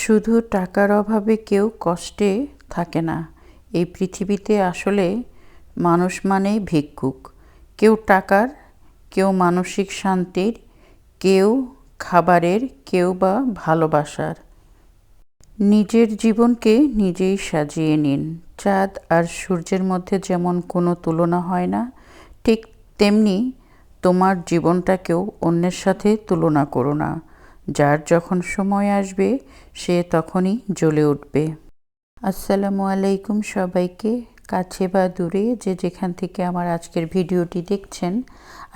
শুধু টাকার অভাবে কেউ কষ্টে থাকে না। এই পৃথিবীতে আসলে মানুষ মানেই ভিক্ষুক। কেউ টাকার, কেউ মানসিক শান্তির, কেউ খাবারের, কেউ বা ভালোবাসার। নিজের জীবনকে নিজেই সাজিয়ে নিন। চাঁদ আর সূর্যের মধ্যে যেমন কোনো তুলনা হয় না, ঠিক তেমনি তোমার জীবনটাকেও অন্যের সাথে তুলনা করো না। যার যখন সময় আসবে সে তখনই জ্বলে উঠবে। আসসালামু আলাইকুম সবাইকে, কাছে বা দূরে যে যেখান থেকে আমার আজকের ভিডিওটি দেখছেন।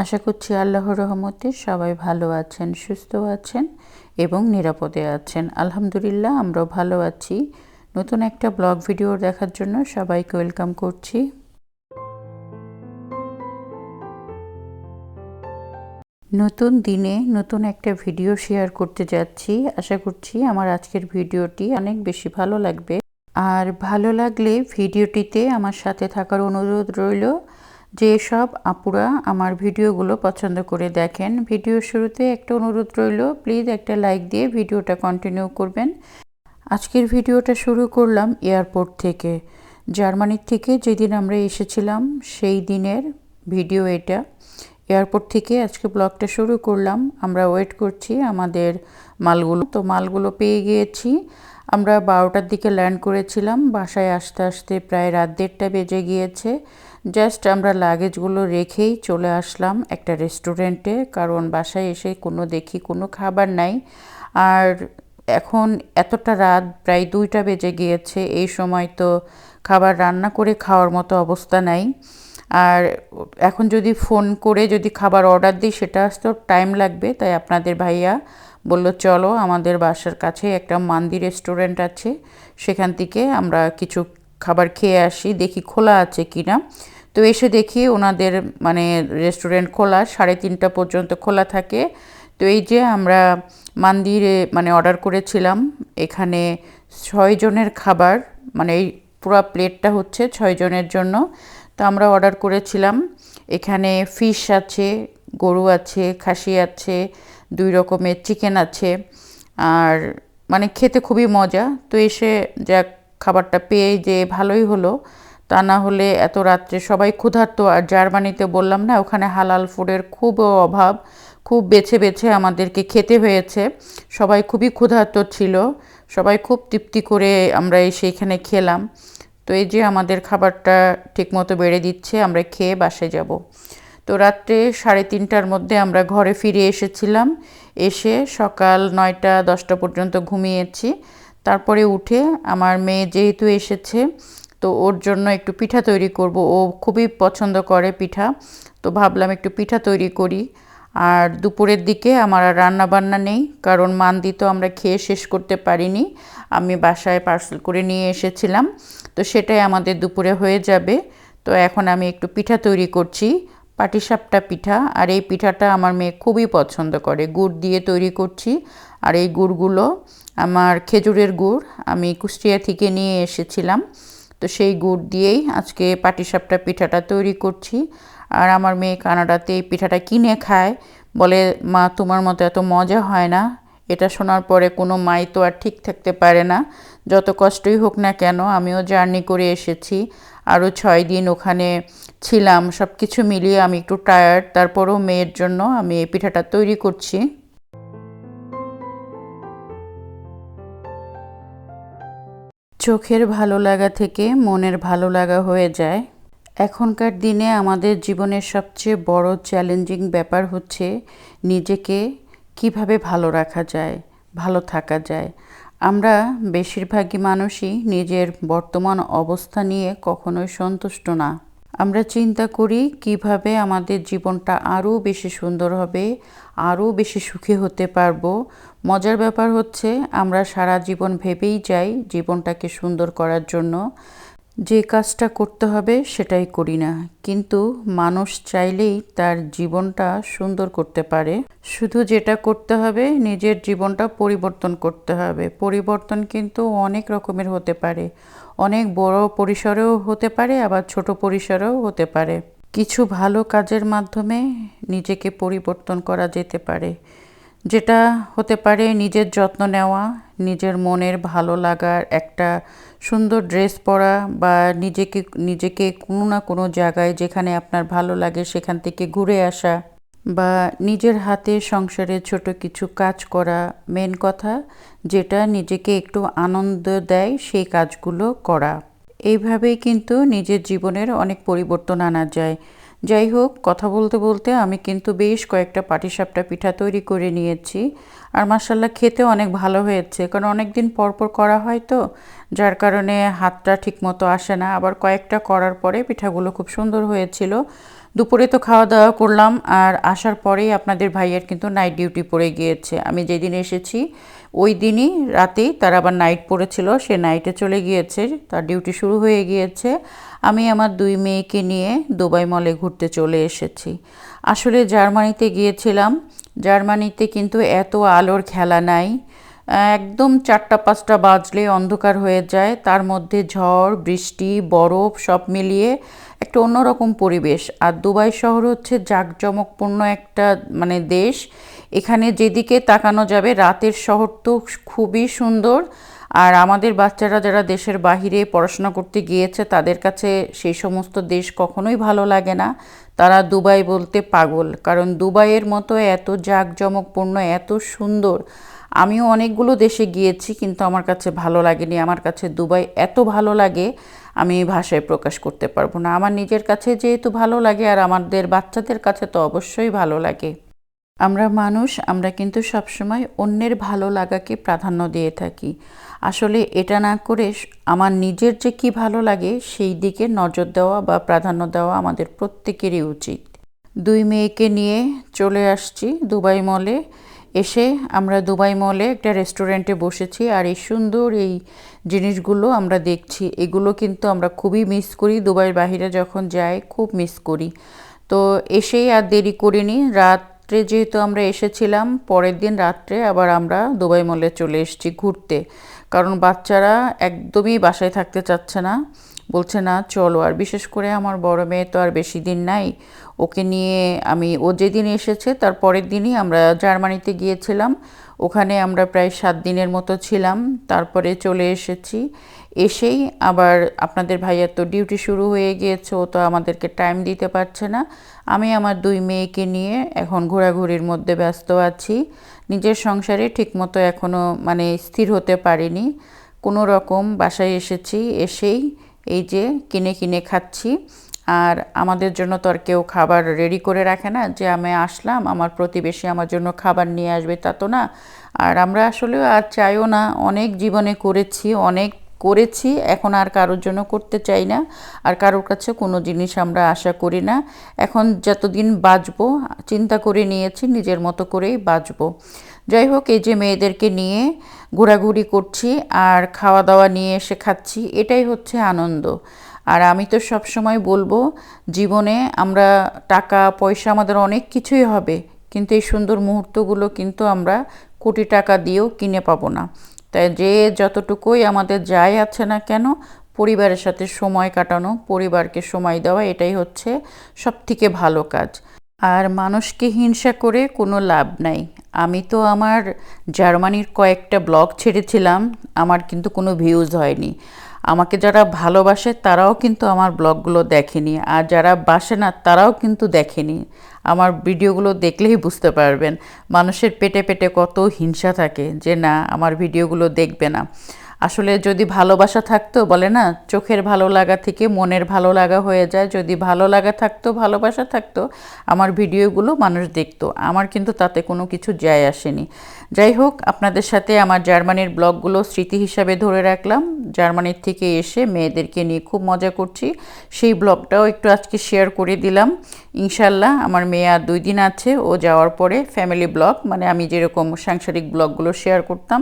আশা করছি আল্লাহর রহমতে সবাই ভালো আছেন, সুস্থ আছেন এবং নিরাপদে আছেন। আলহামদুলিল্লাহ, আমরাও ভালো আছি। নতুন একটা ব্লগ ভিডিও দেখার জন্য সবাইকে ওয়েলকাম করছি। নতুন দিনে নতুন একটা ভিডিও শেয়ার করতে যাচ্ছি। আশা করছি আমার আজকের ভিডিওটি অনেক বেশি ভালো লাগবে। আর ভালো লাগলে ভিডিওটিতে আমার সাথে থাকার অনুরোধ রইল। যে সব আপুরা আমার ভিডিওগুলো পছন্দ করে দেখেন, ভিডিও শুরুতে একটা অনুরোধ রইল, প্লিজ একটা লাইক দিয়ে ভিডিওটা কন্টিনিউ করবেন। আজকের ভিডিওটা শুরু করলাম এয়ারপোর্ট থেকে, জার্মানির থেকে যেদিন আমরা এসেছিলাম সেই দিনের ভিডিও এটা। এয়ারপোর্ট থেকে আজকে ব্লগটা শুরু করলাম। আমরা ওয়েট করছি আমাদের মালগুলো, তো মালগুলো পেয়ে গিয়েছি। আমরা 12টার দিকে ল্যান্ড করেছিলাম, বাসায় আসতে আসতে প্রায় রাত 1:30 বেজে গিয়েছে। জাস্ট আমরা লাগেজগুলো রেখেই চলে আসলাম একটা রেস্টুরেন্টে, কারণ বাসায় এসে দেখি কোনো খাবার নাই। আর এখন এতটা রাত, প্রায় 2টা বেজে গিয়েছে, এই সময় তো খাবার রান্না করে খাওয়ার মতো অবস্থা নাই। আর এখন যদি ফোন করে যদি খাবার অর্ডার দিই সেটা আসতেও টাইম লাগবে। তাই আপনাদের ভাইয়া বলল চলো আমাদের বাসার কাছে একটা মান্দি রেস্টুরেন্ট আছে, সেখান থেকে আমরা কিছু খাবার খেয়ে আসি, দেখি খোলা আছে কিনা। তো এসে দেখি ওনাদের রেস্টুরেন্ট খোলা, 3:30 পর্যন্ত খোলা থাকে। তো এই যে আমরা মান্দিরে অর্ডার করেছিলাম, এখানে 6 জনের খাবার, এই পুরো প্লেটটা হচ্ছে 6 জনের জন্য। তো আমরা অর্ডার করেছিলাম। এখানে ফিশ আছে, গরু আছে, খাসি আছে, 2 রকমের চিকেন আছে। আর খেতে খুবই মজা। তো এসে যা খাবারটা পেয়ে যে ভালোই হলো, তা না হলে এত রাত্রে সবাই ক্ষুধার্ত। আর জার্মানিতে বললাম না, ওখানে হালাল ফুডের খুব অভাব, খুব বেছে বেছে আমাদেরকে খেতে হয়েছে। সবাই খুবই ক্ষুধার্ত ছিল, সবাই খুব তৃপ্তি করে আমরা এসে এখানে খেলাম। তো এই যে আমাদের খাবারটা ঠিকমতো বেড়ে দিচ্ছে, আমরা খেয়ে বাসায় যাব। তো রাত্রে 3:30টার মধ্যে আমরা ঘরে ফিরে এসেছিলাম। এসে সকাল 9টা-10টা পর্যন্ত ঘুমিয়েছি। তারপরে উঠে আমার মেয়ে যেহেতু এসেছে, তো ওর জন্য একটু পিঠা তৈরি করব। ও খুবই পছন্দ করে পিঠা, তো ভাবলাম একটু পিঠা তৈরি করি। আর দুপুরের দিকে আমার আর রান্না বান্না নেই, কারণ মান্দি তো আমরা খেয়ে শেষ করতে পারিনি। আমি বাসায় পার্সেল করে নিয়ে এসেছিলাম, তো সেটাই আমাদের দুপুরে হয়ে যাবে। তো এখন আমি একটু পিঠা তৈরি করছি, পাটিসাপটা পিঠা। আর এই পিঠাটা আমার মেয়ে খুবই পছন্দ করে, গুড় দিয়ে তৈরি করছি। আর এই গুড়গুলো আমার খেজুরের গুড়, আমি কুষ্টিয়া থেকে নিয়ে এসেছিলাম। তো সেই গুড় দিয়েই আজকে পাটিসাপটা পিঠাটা তৈরি করছি। আর আমার মেয়ে কানাডাতে এই পিঠাটা কিনে খায়, বলে মা তোমার মতো এত মজা হয় না। এটা শোনার পরে কোনো মাই তো আর ঠিক থাকতে পারে না। যত কষ্টই হোক না কেন, আমিও জার্নি করে এসেছি, আরও 6 দিন ওখানে ছিলাম, সব কিছু মিলিয়ে আমি একটু টায়ার্ড। তারপরেও মেয়ের জন্য আমি এই পিঠাটা তৈরি করছি। চোখের ভালো লাগা থেকে মনের ভালো লাগা হয়ে যায়। এখনকার দিনে আমাদের জীবনের সবচেয়ে বড় চ্যালেঞ্জিং ব্যাপার হচ্ছে নিজেকে কিভাবে ভালো রাখা যায়, ভালো থাকা যায়। আমরা বেশিরভাগই মানুষই নিজের বর্তমান অবস্থা নিয়ে কখনোই সন্তুষ্ট না। আমরা চিন্তা করি কিভাবে আমাদের জীবনটা আরও বেশি সুন্দর হবে, আরও বেশি সুখী হতে পারবো। মজার ব্যাপার হচ্ছে আমরা সারা জীবন ভেবেই যাই জীবনটাকে সুন্দর করার জন্য, যে কাজটা করতে হবে সেটাই করি না। কিন্তু মানুষ চাইলেই তার জীবনটা সুন্দর করতে পারে। শুধু যেটা করতে হবে, নিজের জীবনটা পরিবর্তন করতে হবে। পরিবর্তন কিন্তু অনেক রকমের হতে পারে, অনেক বড় পরিসরেও হতে পারে, আবার ছোট পরিসরেও হতে পারে। কিছু ভালো কাজের মাধ্যমে নিজেকে পরিবর্তন করা যেতে পারে। যেটা হতে পারে নিজের যত্ন নেওয়া, নিজের মনের ভালো লাগার একটা সুন্দর ড্রেস পরা, বা নিজেকে নিজেকে কোনো না কোনো জায়গায় যেখানে আপনার ভালো লাগে সেখান থেকে ঘুরে আসা, বা নিজের হাতে সংসারে ছোট কিছু কাজ করা। মেন কথা যেটা নিজেকে একটু আনন্দ দেয় সেই কাজগুলো করা। এইভাবেই কিন্তু নিজের জীবনের অনেক পরিবর্তন আনা যায়। যাই হোক, কথা বলতে বলতে আমি কিন্তু বেশ কয়েকটা পাটিসাপটা পিঠা তৈরি করে নিয়েছি। আর মাশাল্লাহ খেতে অনেক ভালো হয়েছে, কারণ অনেক দিন পর পর করা হয় তো, যার কারণে হাতটা ঠিকমতো আসে না। আবার কয়েকটা করার পরে পিঠাগুলো খুব সুন্দর হয়েছিল। দুপুরে তো খাওয়া দাওয়া করলাম, আর আসার পরেই আপনাদের ভাইয়ের কিন্তু নাইট ডিউটি পড়ে গিয়েছে। আমি যেদিন এসেছি ওই দিনই রাতেই তার আবার নাইট পড়েছিল, সে নাইটে চলে গিয়েছে, তার ডিউটি শুরু হয়ে গিয়েছে। আমি আমার 2 মেয়েকে নিয়ে দুবাই মলে ঘুরতে চলে এসেছি। আসলে জার্মানিতে গিয়েছিলাম। জার্মানিতে কিন্তু এত আলোর খেলা নাই। একদম 4টা-5টা বাজলে অন্ধকার হয়ে যায়, তার মধ্যে ঝড় বৃষ্টি বরফ সব মিলিয়ে একটা অন্যরকম পরিবেশ। আর দুবাই শহর হচ্ছে জাঁকজমকপূর্ণ একটা মানে দেশ। এখানে যেদিকে তাকানো যাবে রাতের শহর তো খুবই সুন্দর। আর আমাদের বাচ্চারা যারা দেশের বাহিরে পড়াশোনা করতে গিয়েছে তাদের কাছে সেই সমস্ত দেশ কখনোই ভালো লাগে না। তারা দুবাই বলতে পাগল, কারণ দুবাইয়ের মতো এত জাঁকজমকপূর্ণ এত সুন্দর আমিও অনেকগুলো দেশে গিয়েছি, কিন্তু আমার কাছে ভালো লাগেনি। আমার কাছে দুবাই এত ভালো লাগে আমি ভাষায় প্রকাশ করতে পারবো না। আমার নিজের কাছে যেহেতু ভালো লাগে, আর আমাদের বাচ্চাদের কাছে তো অবশ্যই ভালো লাগে। আমরা মানুষ, আমরা কিন্তু সবসময় অন্যের ভালো লাগাকে প্রাধান্য দিয়ে থাকি। আসলে এটা না করে আমার নিজের যে কি ভালো লাগে সেই দিকে নজর দেওয়া বা প্রাধান্য দেওয়া আমাদের প্রত্যেকেরই উচিত। 2 মেয়েকে নিয়ে চলে আসছি দুবাই মলে। এসে আমরা দুবাই মলে একটা রেস্টুরেন্টে বসেছি, আর এই সুন্দর এই জিনিসগুলো আমরা দেখছি। এগুলো কিন্তু আমরা খুবই মিস করি, দুবাইয়ের বাইরে যখন যাই খুব মিস করি। তো এসেই আর দেরি করিনি, রাত্রে যেহেতু আমরা এসেছিলাম, পরের দিন রাত্রে আবার আমরা দুবাই মলে চলে এসেছি ঘুরতে। কারণ বাচ্চারা একদমই বাসায় থাকতে চাচ্ছে না, বলছে না চলো। আর বিশেষ করে আমার বড় মেয়ে তো আর বেশি দিন নাই, ওকে নিয়ে ও যেদিন এসেছে তার পরের দিনই আমরা জার্মানিতে গিয়েছিলাম। ওখানে আমরা প্রায় 7 দিনের মতো ছিলাম, তারপরে চলে এসেছি। এসেই আবার আপনাদের ভাইয়ার তো ডিউটি শুরু হয়ে গিয়েছে, ও তো আমাদেরকে টাইম দিতে পারছে না। আমি আমার 2 মেয়েকে নিয়ে এখন ঘোরাঘুরির মধ্যে ব্যস্ত আছি। নিজের সংসারে ঠিকমতো এখনও মানে স্থির হতে পারিনি। কোনো রকম বাসায় এসেছি, এসেই এই যে কিনে কিনে খাচ্ছি। আর আমাদের জন্য তো আর কেউ খাবার রেডি করে রাখে না যে আমি আসলাম আমার প্রতিবেশী আমার জন্য খাবার নিয়ে আসবে, তা তো না। আর আমরা আসলেও আর চাইও না, অনেক জীবনে করেছি, এখন আর কারোর জন্য করতে চাই না। আর কারোর কাছে কোনো জিনিস আমরা আশা করি না। এখন যতদিন বাঁচবো চিন্তা করে নিয়েছি নিজের মতো করেই বাঁচবো। যাই হোক, এই যে মেয়েদেরকে নিয়ে ঘোরাঘুরি করছি আর খাওয়া দাওয়া নিয়ে এসে খাচ্ছি, এটাই হচ্ছে আনন্দ। আর আমি তো সব সময় বলবো, জীবনে আমরা টাকা পয়সা আমাদের অনেক কিছুই হবে, কিন্তু এই সুন্দর মুহূর্তগুলো কিন্তু আমরা কোটি টাকা দিয়েও কিনে পাবো না। তাই যে যতটুকুই আমাদের যাই আছে না কেন, পরিবারের সাথে সময় কাটানো, পরিবারকে সময় দেওয়া, এটাই হচ্ছে সবথেকে ভালো কাজ। আর মানুষকে হিংসা করে কোনো লাভ নাই। আমি তো আমার জার্মানির কয়েকটা ব্লগ ছেড়েছিলাম, আমার কিন্তু কোনো ভিউজ হয়নি। আমাকে যারা ভালোবাসে তারাও কিন্তু আমার ব্লগগুলো দেখেনি, আর যারা বাসে না তারাও কিন্তু দেখেনি। আমার ভিডিওগুলো দেখলেই বুঝতে পারবেন মানুষের পেটে পেটে কত হিংসা থাকে যে না আমার ভিডিওগুলো দেখবে না। আসলে যদি ভালোবাসা থাকতো, বলে না চোখের ভালো লাগা থেকে মনের ভালো লাগা হয়ে যায়, যদি ভালো লাগা থাকতো ভালোবাসা থাকতো আমার ভিডিওগুলো মানুষ দেখতো। আমার কিন্তু তাতে কোনো কিছু যায় আসেনি। যাই হোক, আপনাদের সাথে আমার জার্মানির ব্লগগুলো স্মৃতি হিসাবে ধরে রাখলাম। জার্মানির থেকে এসে মেয়েদেরকে নিয়ে খুব মজা করছি, সেই ব্লগটাও একটু আজকে শেয়ার করে দিলাম। ইনশাল্লাহ আমার মেয়ে আর 2 দিন আছে, ও যাওয়ার পরে ফ্যামিলি ব্লগ মানে আমি যেরকম সাংসারিক ব্লগগুলো শেয়ার করতাম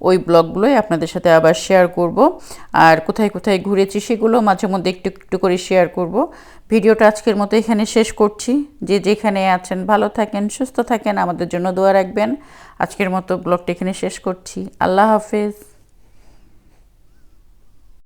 ওই ব্লগগুলোই আপনাদের সাথে আবার শেয়ার করব। আর কোথায় কোথায় ঘুরেছি সেগুলো মাঝে মধ্যে একটু একটু করে শেয়ার করব। ভিডিওটা আজকের মতো এখানে শেষ করছি। যে যেখানে আছেন ভালো থাকেন, সুস্থ থাকেন, আমাদের জন্য দোয়া রাখবেন। আজকের মতো ব্লগটা এখানে শেষ করছি। আল্লাহ হাফেজ।